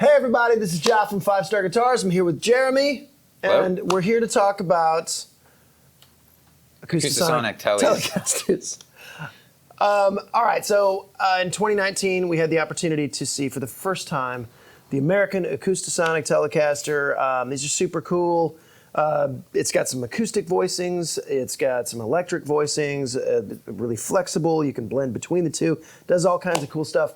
Hey everybody, this is Geoff from 5 Star Guitars. I'm here with Jeremy, and we're here to talk about Acoustasonic Telecasters. All right, so in 2019, we had the opportunity to see for the first time the American Acoustasonic Telecaster. These are super cool. It's got some acoustic voicings. It's got some electric voicings, really flexible. You can blend between the two. Does all kinds of cool stuff.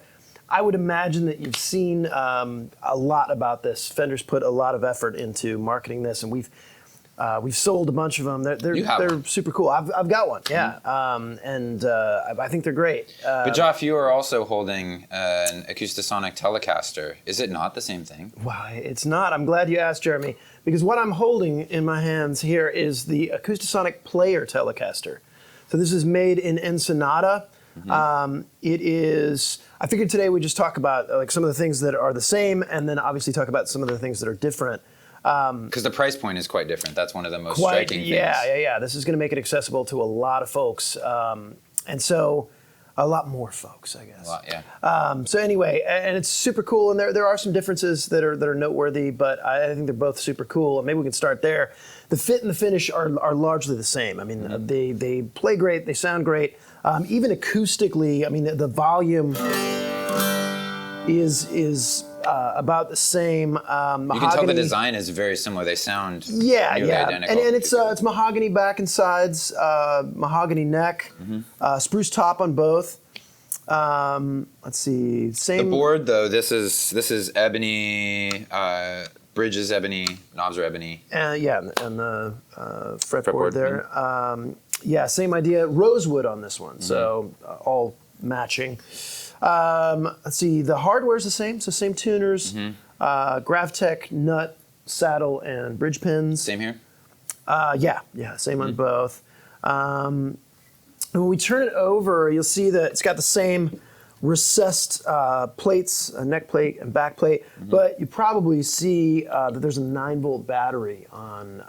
I would imagine that you've seen a lot about this. Fender's put a lot of effort into marketing this, and we've sold a bunch of them. They're super cool. I've got one, yeah, and I think they're great. But Geoff, you are also holding an Acoustasonic Telecaster. Is it not the same thing? Why, it's not. I'm glad you asked, Jeremy, because what I'm holding in my hands here is the Acoustasonic Player Telecaster. So this is made in Ensenada. It is. I figured today we'd just talk about like some of the things that are the same, and then obviously talk about some of the things that are different. Because the price point is quite different. That's one of the most striking things. Yeah. This is going to make it accessible to a lot of folks, and so a lot more folks, I guess. A lot, yeah. So anyway, and it's super cool, and there are some differences that are noteworthy, but I think they're both super cool. And maybe we can start there. The fit and the finish are largely the same. I mean, they play great, they sound great. Even acoustically, I mean, the volume is about the same. You can tell the design is very similar. They sound nearly identical. And it's mahogany back and sides, mahogany neck, spruce top on both. Let's see, same. The board though, this is ebony. Bridge is ebony. Knobs are ebony. And the fretboard there. Yeah, same idea. Rosewood on this one, so all matching. Let's see, the hardware's the same, so same tuners. Gravtech nut, saddle, and bridge pins. Same here? Yeah, same on both. And when we turn it over, you'll see that it's got the same recessed plates, a neck plate and back plate, but you probably see that there's a 9-volt battery on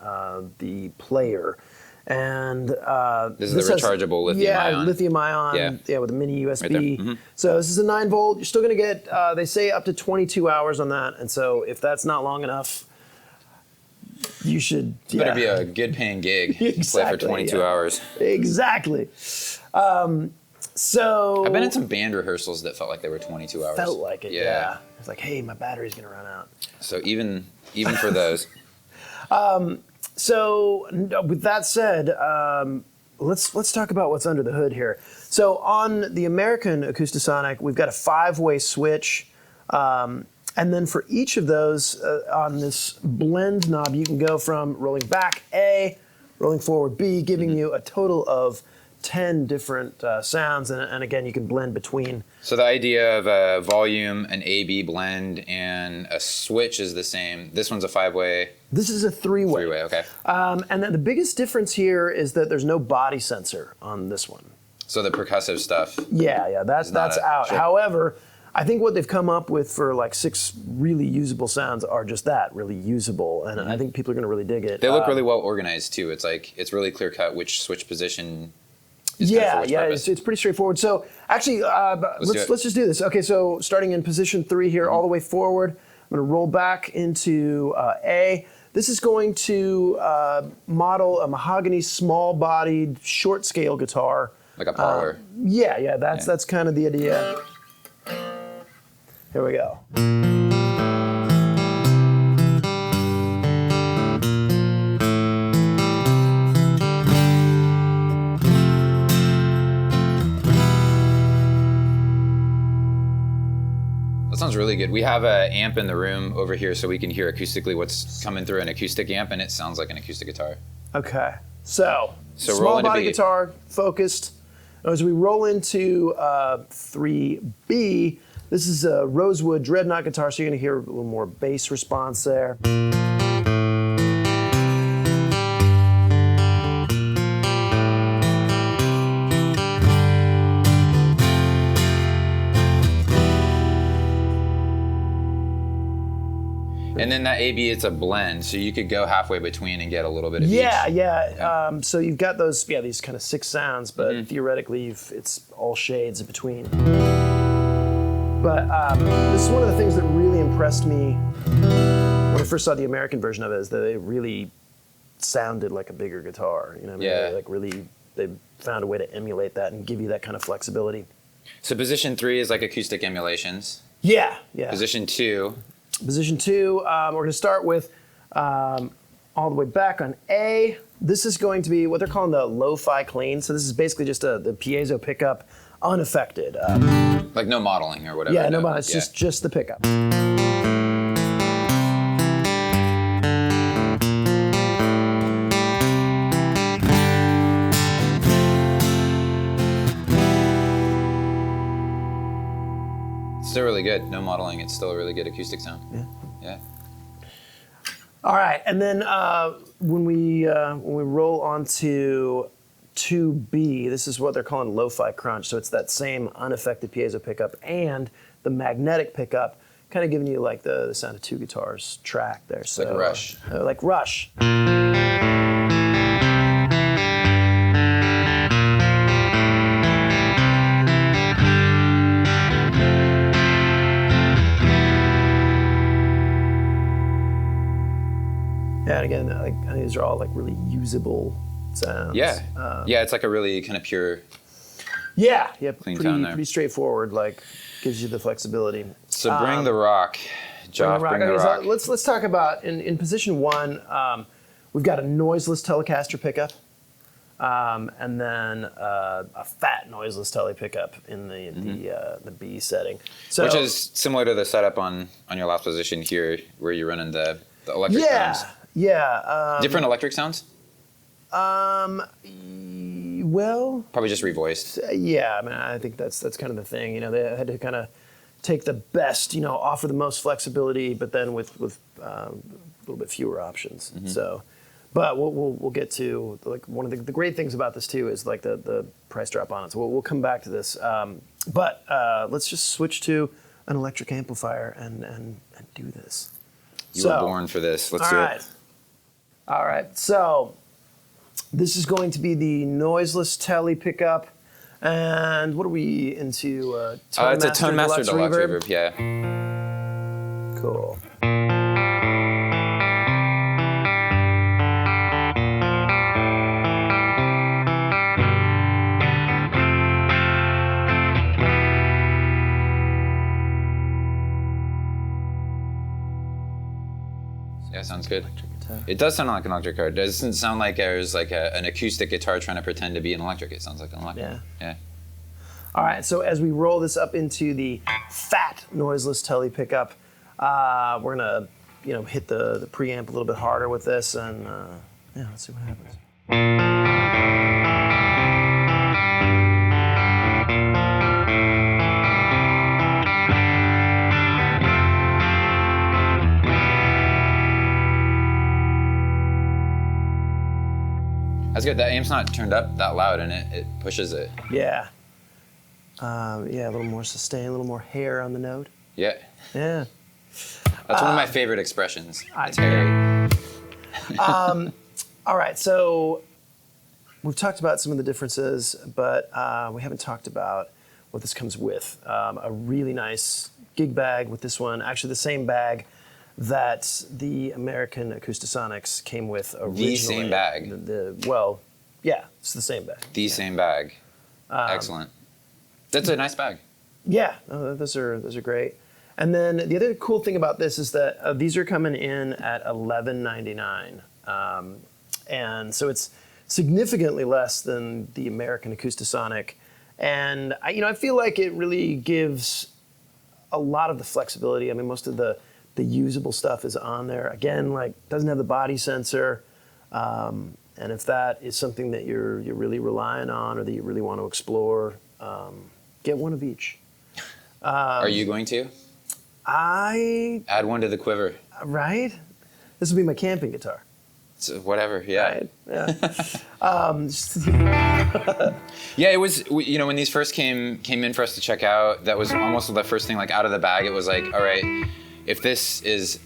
the player. And this is a rechargeable lithium-ion. Yeah, lithium-ion, with a mini USB. Right so this is a 9-volt. You're still going to get, they say, up to 22 hours on that. And so if that's not long enough, you should... It better be a good-paying gig. Exactly, play for 22 hours. Exactly. So... I've been in some band rehearsals that felt like they were 22 hours. Felt like it, yeah. It's like, hey, my battery's going to run out. So even for those... So with that said, let's talk about what's under the hood here. So on the American Acoustasonic, we've got a 5-way switch, and then for each of those on this blend knob, you can go from rolling back A, rolling forward B, giving you a total of 10 different sounds, and again, you can blend between. So the idea of a volume, an A-B blend, and a switch is the same. This one's a 5-way. This is a 3-way. 3-way, okay. And then the biggest difference here is that there's no body sensor on this one. So the percussive stuff. Yeah, that's out. Sure. However, I think what they've come up with for like 6 really usable sounds are just that, really usable, and I think people are going to really dig it. They look really well organized too. It's like it's really clear cut which switch position. It's pretty straightforward. So actually, let's just do this. Okay, so starting in position 3 here, all the way forward, I'm going to roll back into A. This is going to model a mahogany, small-bodied, short-scale guitar. Like a parlor. That's kind of the idea. Here we go. That sounds really good. We have an amp in the room over here so we can hear acoustically what's coming through an acoustic amp, and it sounds like an acoustic guitar. Okay, so small body guitar, focused. As we roll into 3B, this is a Rosewood Dreadnought guitar, so you're going to hear a little more bass response there. And then that A-B, it's a blend, so you could go halfway between and get a little bit of each. So you've got those, these kind of 6 sounds, but theoretically, it's all shades in between. And then that A-B, it's a blend, so you could go halfway between and get a little bit of each. So you've got those, these kind of 6 sounds, but theoretically, it's all shades in between. So But this is one of the things that really impressed me when I first saw the American version of it, is that it really sounded like a bigger guitar. You know what I mean? Yeah. They, like really, they found a way to emulate that and give you that kind of flexibility. So position 3 is like acoustic emulations. Yeah, yeah. Position 2. Position 2, we're going to start with all the way back on A. This is going to be what they're calling the lo-fi clean. So this is basically just the piezo pickup, unaffected. Like no modeling or whatever. Yeah, no modeling. It's just the pickup. Still really good. No modeling. It's still a really good acoustic sound. Yeah. All right, and then when we roll onto 2B, this is what they're calling lo-fi crunch. So it's that same unaffected piezo pickup and the magnetic pickup, kind of giving you like the sound of two guitars track there. So like Rush. Like Rush. Yeah, and again, like, I think these are all like really usable sounds. Yeah. Yeah, it's like a really kind of pure. Yeah, Clean tone there. pretty straightforward. Like, gives you the flexibility. So bring the rock. Geoff, bring the Okay, rock. so let's talk about in position 1. We've got a noiseless Telecaster pickup, and then a fat noiseless Tele pickup in the B setting. So, Which is similar to the setup on your last position here, where you're running the electric sounds. Yeah. Different electric sounds? Well, Probably just revoiced. yeah. I mean, I think that's kind of the thing. You know, they had to kind of take the best, you know, offer the most flexibility, but then with a little bit fewer options. Mm-hmm. So, but we'll get to like one of the great things about this too is like the price drop on it. So we'll come back to this. But let's just switch to an electric amplifier and do this. You were born for this. Let's all do right. it. All right. So this is going to be the noiseless Tele pickup. And what are we into? It's a Tone Master Deluxe reverb. Yeah. Cool. Yeah, sounds good. It does sound like an electric guitar. It doesn't sound like there's like an acoustic guitar trying to pretend to be an electric. It sounds like an electric. Yeah. All right, so as we roll this up into the fat noiseless Tele pickup, we're gonna, hit the preamp a little bit harder with this, and let's see what happens. That's good. That amp's not turned up that loud, and it pushes it. Yeah. A little more sustain, a little more hair on the note. Yeah. Yeah. That's one of my favorite expressions. It's hairy. All right, so we've talked about some of the differences, but we haven't talked about what this comes with. A really nice gig bag with this one, actually the same bag that the American Acoustasonics came with originally. The same bag. It's the same bag. The same bag. Excellent. That's a nice bag. Yeah, those are great. And then the other cool thing about this is that these are coming in at $11.99, and so it's significantly less than the American Acoustasonic. And I feel like it really gives a lot of the flexibility. I mean, most of the usable stuff is on there. Again, like doesn't have the body sensor, and if that is something that you're really relying on or that you really want to explore, get one of each. Are you going to? Add one to the quiver. Right? This will be my camping guitar. So whatever, yeah. Right? Yeah. Yeah, it was, when these first came in for us to check out, that was almost the first thing, like out of the bag, it was like, all right, if this is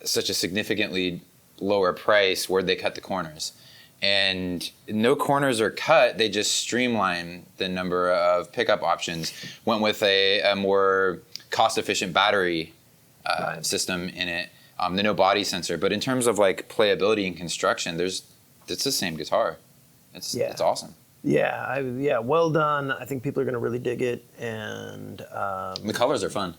such a significantly lower price, where'd they cut the corners? And no corners are cut, they just streamline the number of pickup options. Went with a more cost-efficient battery system in it. The no body sensor, but in terms of like playability and construction, it's the same guitar. It's awesome. Yeah, well done. I think people are going to really dig it, and the colors are fun.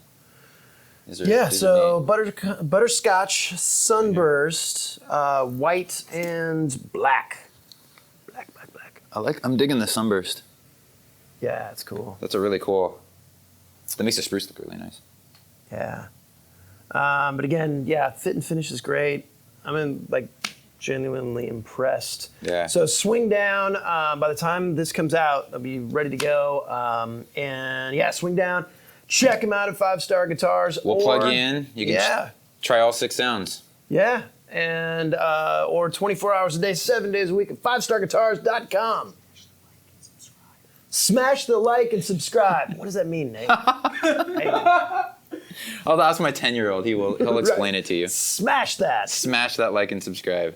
These so butterscotch, sunburst, white and black. Black. I'm digging the sunburst. Yeah, it's cool. That's a really cool. That makes the spruce look really nice. Yeah. But again, fit and finish is great. I'm like genuinely impressed. Yeah. So swing down. By the time this comes out, I'll be ready to go. Swing down. Check them out at 5 Star Guitars. We'll plug you in. You can try all 6 sounds. Yeah. And or 24 hours a day, 7 days a week at 5starguitars.com. Smash the like and subscribe. What does that mean, Nate? Hey. I'll ask my 10-year-old. He'll explain it to you. Smash that. Smash that like and subscribe.